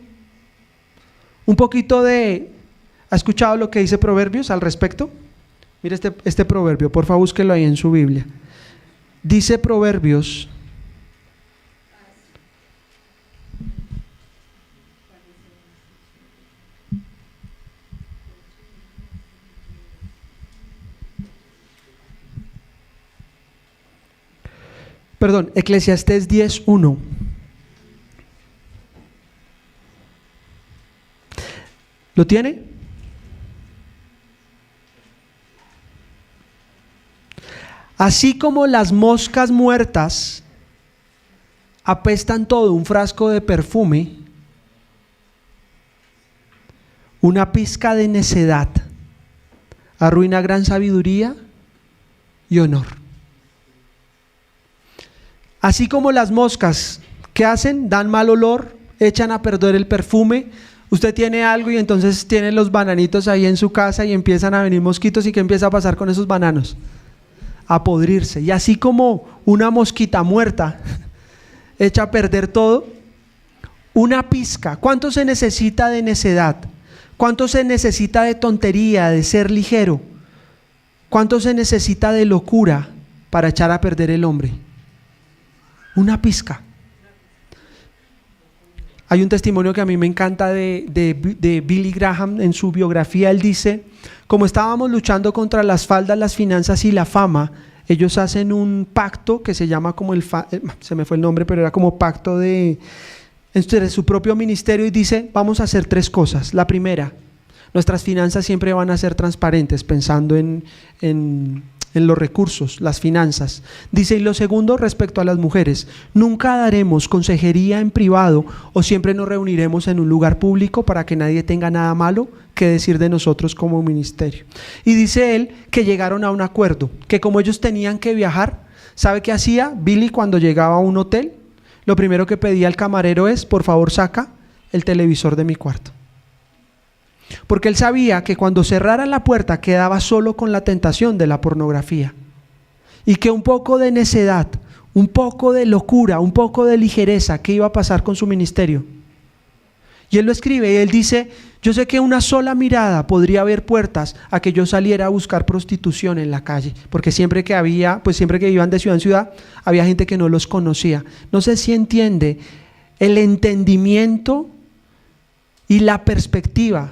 un poquito de... ¿Ha escuchado lo que dice Proverbios al respecto? Mire este proverbio, por favor búsquelo ahí en su Biblia. Dice Proverbios... Perdón, Eclesiastés 10:1. ¿Lo tiene? Así como las moscas muertas apestan todo un frasco de perfume, una pizca de necedad arruina gran sabiduría y honor. Así como las moscas, ¿qué hacen? Dan mal olor, echan a perder el perfume. Usted tiene algo y entonces tiene los bananitos ahí en su casa y empiezan a venir mosquitos. ¿Y qué empieza a pasar con esos bananos? A podrirse. Y así como una mosquita muerta echa a perder todo, una pizca. ¿Cuánto se necesita de necedad? ¿Cuánto se necesita de tontería, de ser ligero? ¿Cuánto se necesita de locura para echar a perder el hombre? Una pizca. Hay un testimonio que a mí me encanta de Billy Graham. En su biografía él dice, como estábamos luchando contra las faldas, las finanzas y la fama, ellos hacen un pacto que se llama como se me fue el nombre, pero era como pacto entre su propio ministerio, y dice, vamos a hacer 3 cosas. La primera, nuestras finanzas siempre van a ser transparentes, pensando en en los recursos, las finanzas. Dice, y lo segundo respecto a las mujeres, nunca daremos consejería en privado o siempre nos reuniremos en un lugar público para que nadie tenga nada malo que decir de nosotros como ministerio. Y dice él que llegaron a un acuerdo, que como ellos tenían que viajar, ¿sabe qué hacía Billy cuando llegaba a un hotel? Lo primero que pedía al camarero es, por favor saca el televisor de mi cuarto. Porque él sabía que cuando cerrara la puerta quedaba solo con la tentación de la pornografía. Y que un poco de necedad, un poco de locura, un poco de ligereza, ¿qué iba a pasar con su ministerio? Y él lo escribe y él dice, yo sé que una sola mirada podría abrir puertas a que yo saliera a buscar prostitución en la calle, porque siempre que iban de ciudad en ciudad, había gente que no los conocía. No sé si entiende el entendimiento y la perspectiva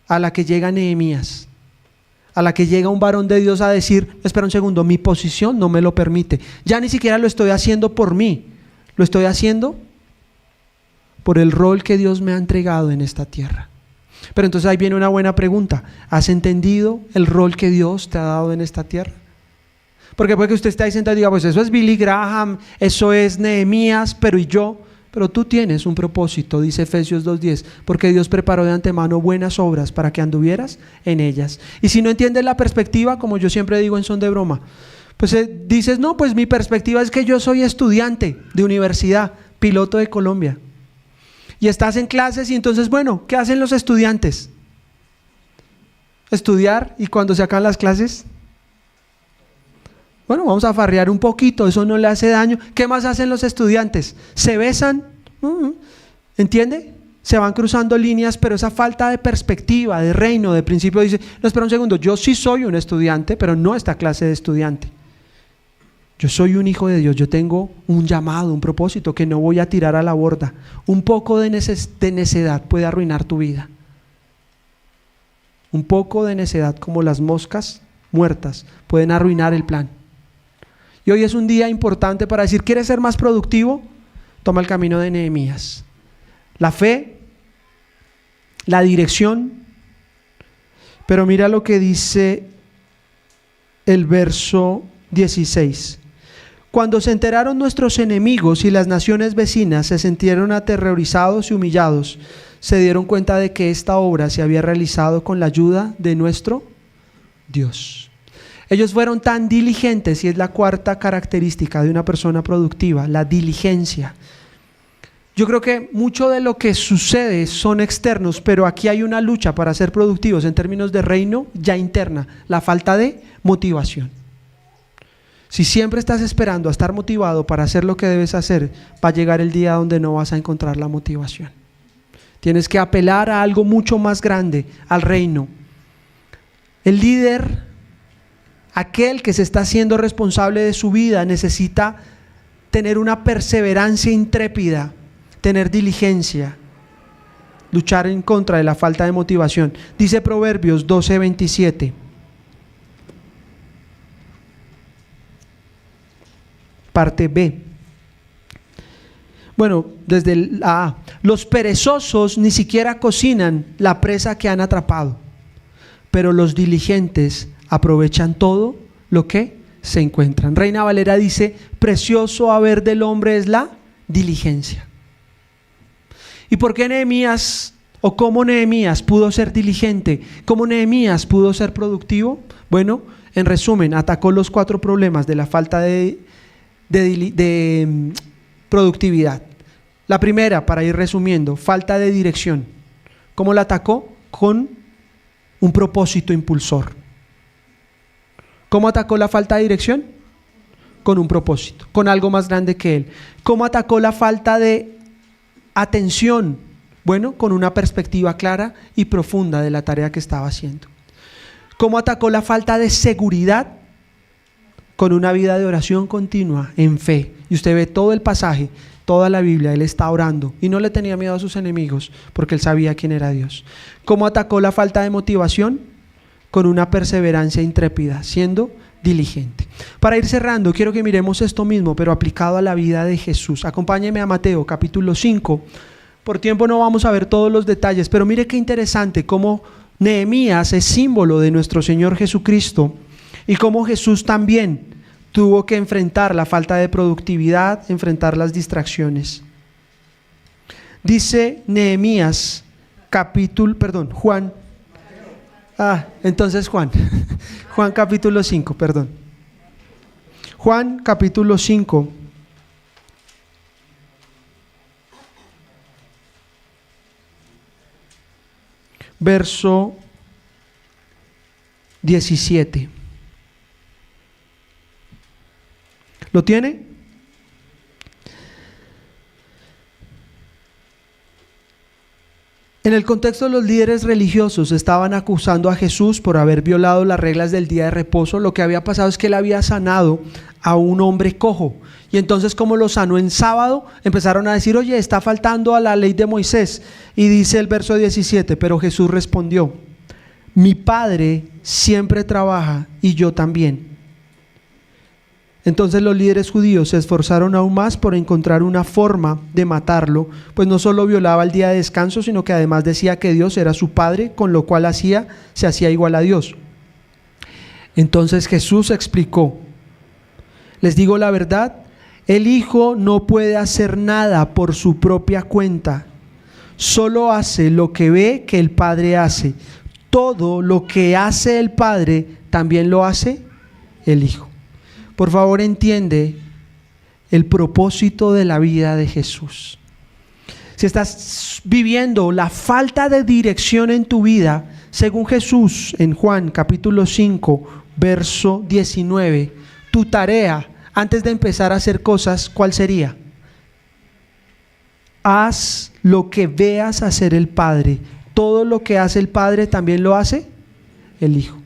a la que llega Nehemías, a la que llega un varón de Dios a decir, espera un segundo, mi posición no me lo permite, ya ni siquiera lo estoy haciendo por mí, lo estoy haciendo por el rol que Dios me ha entregado en esta tierra. Pero entonces ahí viene una buena pregunta, ¿has entendido el rol que Dios te ha dado en esta tierra? Porque puede que usted esté ahí sentado y diga, pues eso es Billy Graham, eso es Nehemías, pero ¿y yo? Pero tú tienes un propósito, dice Efesios 2:10, porque Dios preparó de antemano buenas obras para que anduvieras en ellas. Y si no entiendes la perspectiva, como yo siempre digo en son de broma, pues dices, no, pues mi perspectiva es que yo soy estudiante de universidad, piloto de Colombia. Y estás en clases y entonces, bueno, ¿qué hacen los estudiantes? Estudiar, y cuando se acaban las clases, bueno, vamos a farrear un poquito, eso no le hace daño. ¿Qué más hacen los estudiantes? ¿Se besan? ¿Entiende? Se van cruzando líneas, pero esa falta de perspectiva, de reino, de principio, dice, no, espera un segundo, yo sí soy un estudiante, pero no esta clase de estudiante. Yo soy un hijo de Dios, yo tengo un llamado, un propósito que no voy a tirar a la borda. Un poco de necedad puede arruinar tu vida. Un poco de necedad, como las moscas muertas, pueden arruinar el plan. Y hoy es un día importante para decir, ¿quieres ser más productivo? Toma el camino de Nehemías. La fe, la dirección, pero mira lo que dice el verso 16. Cuando se enteraron nuestros enemigos y las naciones vecinas se sintieron aterrorizados y humillados, se dieron cuenta de que esta obra se había realizado con la ayuda de nuestro Dios. Ellos fueron tan diligentes, y es la cuarta característica de una persona productiva, la diligencia. Yo creo que mucho de lo que sucede son externos, pero aquí hay una lucha para ser productivos en términos de reino ya interna, la falta de motivación. Si siempre estás esperando a estar motivado para hacer lo que debes hacer, va a llegar el día donde no vas a encontrar la motivación. Tienes que apelar a algo mucho más grande, al reino. El líder, aquel que se está haciendo responsable de su vida, necesita tener una perseverancia intrépida, tener diligencia, luchar en contra de la falta de motivación. Dice Proverbios 12:27. Parte B. Bueno, desde el A. Los perezosos ni siquiera cocinan la presa que han atrapado, pero los diligentes aprovechan todo lo que se encuentran. Reina Valera dice, precioso haber del hombre es la diligencia. ¿Y por qué Nehemías, o cómo Nehemías pudo ser diligente? ¿Cómo Nehemías pudo ser productivo? Bueno, en resumen, atacó los 4 problemas de la falta de productividad. La primera, para ir resumiendo, falta de dirección. ¿Cómo la atacó? Con un propósito impulsor. ¿Cómo atacó la falta de dirección? Con un propósito, con algo más grande que él. ¿Cómo atacó la falta de atención? Bueno, con una perspectiva clara y profunda de la tarea que estaba haciendo. ¿Cómo atacó la falta de seguridad? Con una vida de oración continua, en fe. Y usted ve todo el pasaje, toda la Biblia, él está orando y no le tenía miedo a sus enemigos porque él sabía quién era Dios. ¿Cómo atacó la falta de motivación? Con una perseverancia intrépida, siendo diligente. Para ir cerrando, quiero que miremos esto mismo, pero aplicado a la vida de Jesús. Acompáñeme a Mateo capítulo 5. Por tiempo no vamos a ver todos los detalles, pero mire qué interesante cómo Nehemías es símbolo de nuestro Señor Jesucristo. y cómo Jesús también tuvo que enfrentar la falta de productividad, enfrentar las distracciones. Dice Nehemías, Juan. Entonces Juan. Juan capítulo 5, perdón. Juan capítulo 5. Verso 17. ¿Lo tiene? En el contexto, los líderes religiosos estaban acusando a Jesús por haber violado las reglas del día de reposo. Lo que había pasado es que él había sanado a un hombre cojo. Y entonces, como lo sanó en sábado, empezaron a decir: oye, está faltando a la ley de Moisés. Y dice el verso 17, pero Jesús respondió: mi Padre siempre trabaja y yo también. Entonces los líderes judíos se esforzaron aún más por encontrar una forma de matarlo, pues no solo violaba el día de descanso, sino que además decía que Dios era su Padre, con lo cual se hacía igual a Dios. Entonces Jesús explicó: les digo la verdad, el Hijo no puede hacer nada por su propia cuenta, solo hace lo que ve que el Padre hace. Todo lo que hace el Padre también lo hace el Hijo. Por favor, entiende el propósito de la vida de Jesús. Si estás viviendo la falta de dirección en tu vida, según Jesús en Juan capítulo 5, verso 19, tu tarea antes de empezar a hacer cosas, ¿cuál sería? Haz lo que veas hacer el Padre. Todo lo que hace el Padre también lo hace el Hijo.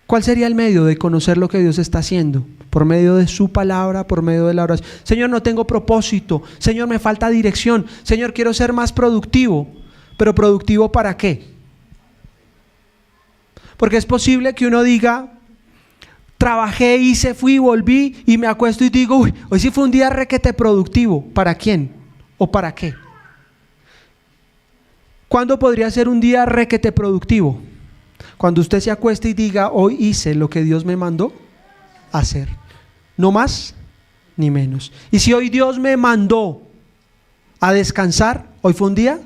¿Cuál sería el medio de conocer lo que Dios está haciendo? Por medio de su palabra, por medio de la oración. Señor, no tengo propósito. Señor, me falta dirección. Señor, quiero ser más productivo. ¿Pero productivo para qué? Porque es posible que uno diga: trabajé, hice, fui, volví y me acuesto y digo: uy, hoy sí fue un día requete productivo. ¿Para quién? ¿O para qué? ¿Cuándo podría ser un día requete productivo? Cuando usted se acueste y diga: hoy hice lo que Dios me mandó hacer, no más ni menos. Y si hoy Dios me mandó a descansar, hoy fue un día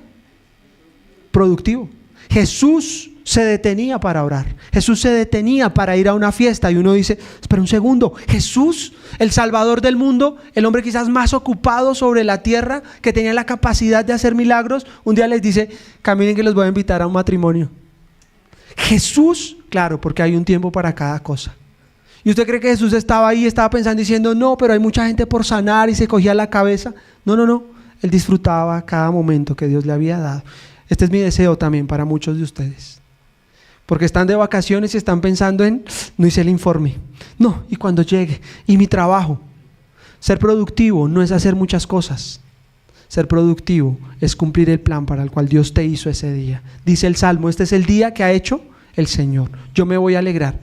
productivo. Jesús se detenía para orar, Jesús se detenía para ir a una fiesta, y uno dice: espera un segundo, Jesús, el Salvador del mundo, el hombre quizás más ocupado sobre la tierra, que tenía la capacidad de hacer milagros, un día les dice: caminen que los voy a invitar a un matrimonio. Jesús, claro, porque hay un tiempo para cada cosa. ¿Y usted cree que Jesús estaba ahí, estaba pensando, diciendo: no, pero hay mucha gente por sanar, y se cogía la cabeza? No, él disfrutaba cada momento que Dios le había dado. Este es mi deseo también para muchos de ustedes, porque están de vacaciones y están pensando en: no hice el informe, no, y cuando llegue, y mi trabajo. Ser productivo no es hacer muchas cosas. Ser productivo es cumplir el plan para el cual Dios te hizo ese día. Dice el Salmo: este es el día que ha hecho el Señor, yo me voy a alegrar.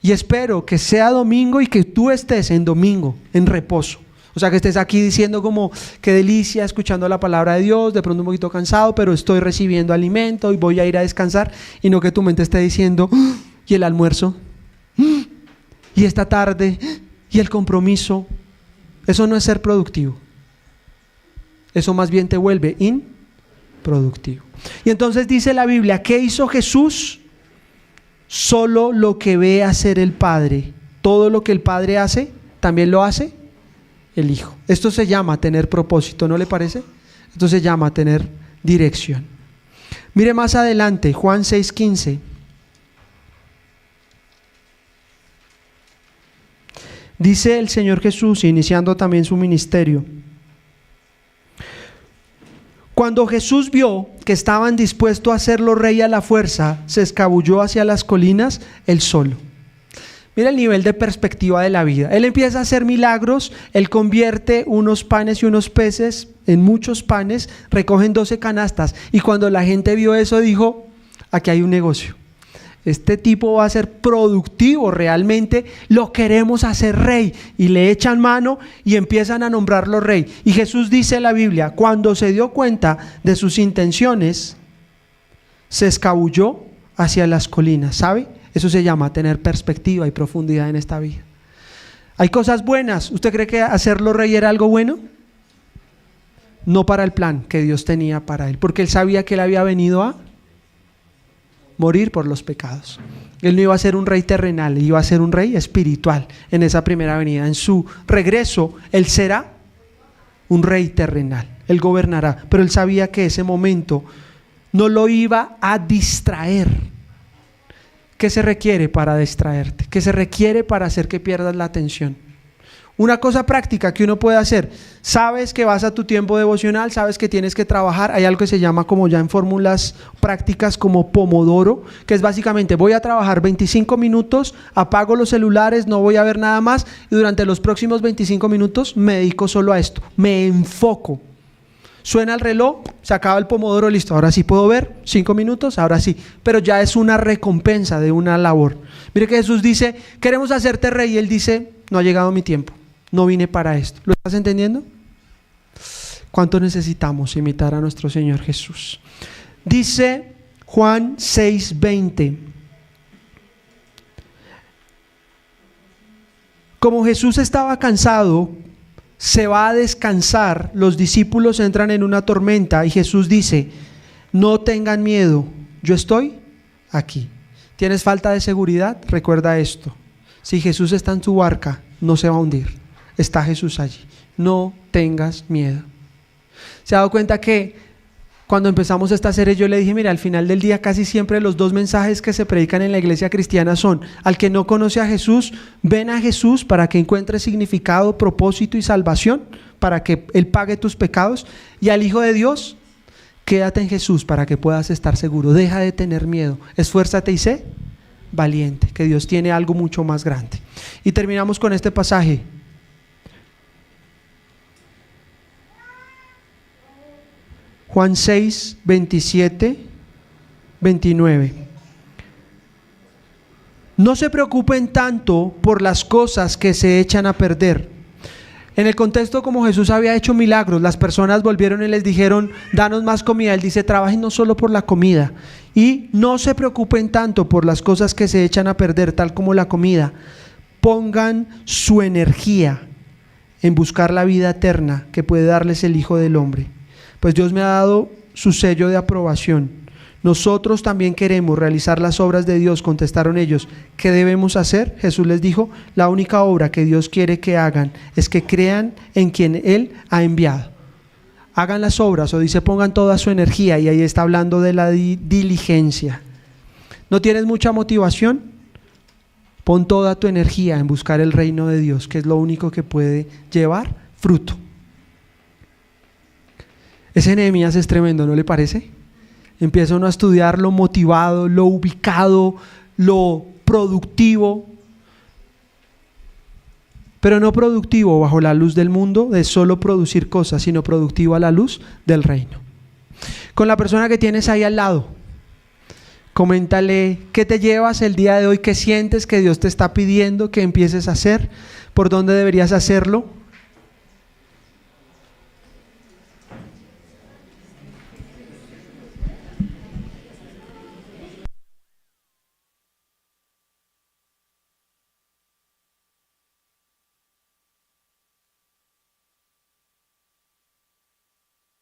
Y espero que sea domingo y que tú estés en domingo, en reposo. O sea, que estés aquí diciendo como: qué delicia, escuchando la palabra de Dios, de pronto un poquito cansado, pero estoy recibiendo alimento y voy a ir a descansar. Y no que tu mente esté diciendo: ¿y el almuerzo? ¿Y esta tarde? ¿Y el compromiso? Eso no es ser productivo. Eso más bien te vuelve improductivo. Y entonces dice la Biblia: ¿qué hizo Jesús? Solo lo que ve hacer el Padre. Todo lo que el Padre hace, también lo hace el Hijo. Esto se llama tener propósito, ¿no le parece? Esto se llama tener dirección. Mire más adelante, Juan 6:15. Dice el Señor Jesús, iniciando también su ministerio: cuando Jesús vio que estaban dispuestos a hacerlo rey a la fuerza, se escabulló hacia las colinas él solo. Mira el nivel de perspectiva de la vida. Él empieza a hacer milagros, él convierte unos panes y unos peces en muchos panes, recogen 12 canastas, y cuando la gente vio eso dijo: aquí hay un negocio. Este tipo va a ser productivo, realmente lo queremos hacer rey. Y le echan mano y empiezan a nombrarlo rey. Y Jesús dice en la Biblia: cuando se dio cuenta de sus intenciones, se escabulló hacia las colinas. ¿Sabe? Eso se llama tener perspectiva y profundidad en esta vida. Hay cosas buenas. ¿Usted cree que hacerlo rey era algo bueno? No para el plan que Dios tenía para él, porque él sabía que él había venido a morir por los pecados. Él no iba a ser un rey terrenal, iba a ser un rey espiritual en esa primera venida. En su regreso, él será un rey terrenal, él gobernará, pero él sabía que ese momento no lo iba a distraer. ¿Qué se requiere para distraerte? ¿Qué se requiere para hacer que pierdas la atención? Una cosa práctica que uno puede hacer: sabes que vas a tu tiempo devocional, sabes que tienes que trabajar, hay algo que se llama, como ya en fórmulas prácticas, como Pomodoro, que es básicamente: voy a trabajar 25 minutos, apago los celulares, no voy a ver nada más, y durante los próximos 25 minutos me dedico solo a esto, me enfoco. Suena el reloj, se acaba el Pomodoro, listo, ahora sí puedo ver, 5 minutos, ahora sí, pero ya es una recompensa de una labor. Mire que Jesús dice: queremos hacerte rey, y él dice: no ha llegado mi tiempo, no vine para esto. ¿Lo estás entendiendo? ¿Cuánto necesitamos imitar a nuestro Señor Jesús? Dice Juan 6:20: como Jesús estaba cansado, se va a descansar, los discípulos entran en una tormenta y Jesús dice: no tengan miedo, yo estoy aquí. ¿Tienes falta de seguridad? Recuerda esto: si Jesús está en tu barca, no se va a hundir, está Jesús allí, no tengas miedo. ¿Se ha dado cuenta que cuando empezamos esta serie yo le dije: mira, al final del día casi siempre los 2 mensajes que se predican en la iglesia cristiana son: al que no conoce a Jesús, ven a Jesús para que encuentre significado, propósito y salvación, para que Él pague tus pecados; y al Hijo de Dios, quédate en Jesús para que puedas estar seguro, deja de tener miedo, esfuérzate y sé valiente, que Dios tiene algo mucho más grande. Y terminamos con este pasaje. Juan 6, 27, 29. No se preocupen tanto por las cosas que se echan a perder. En el contexto, como Jesús había hecho milagros, las personas volvieron y les dijeron: danos más comida. Él dice: trabajen no solo por la comida, y no se preocupen tanto por las cosas que se echan a perder, tal como la comida. Pongan su energía en buscar la vida eterna que puede darles el Hijo del Hombre, pues Dios me ha dado su sello de aprobación. Nosotros también queremos realizar las obras de Dios, contestaron ellos. ¿Qué debemos hacer? Jesús les dijo: la única obra que Dios quiere que hagan es que crean en quien Él ha enviado. Hagan las obras, o dice pongan toda su energía, y ahí está hablando de la diligencia. ¿No tienes mucha motivación? Pon toda tu energía en buscar el reino de Dios, que es lo único que puede llevar fruto. Ese Nehemías es tremendo, ¿no le parece? Empieza uno a estudiar lo motivado, lo ubicado, lo productivo, pero no productivo bajo la luz del mundo, de solo producir cosas, sino productivo a la luz del reino. Con la persona que tienes ahí al lado, coméntale qué te llevas el día de hoy, qué sientes que Dios te está pidiendo que empieces a hacer, por dónde deberías hacerlo.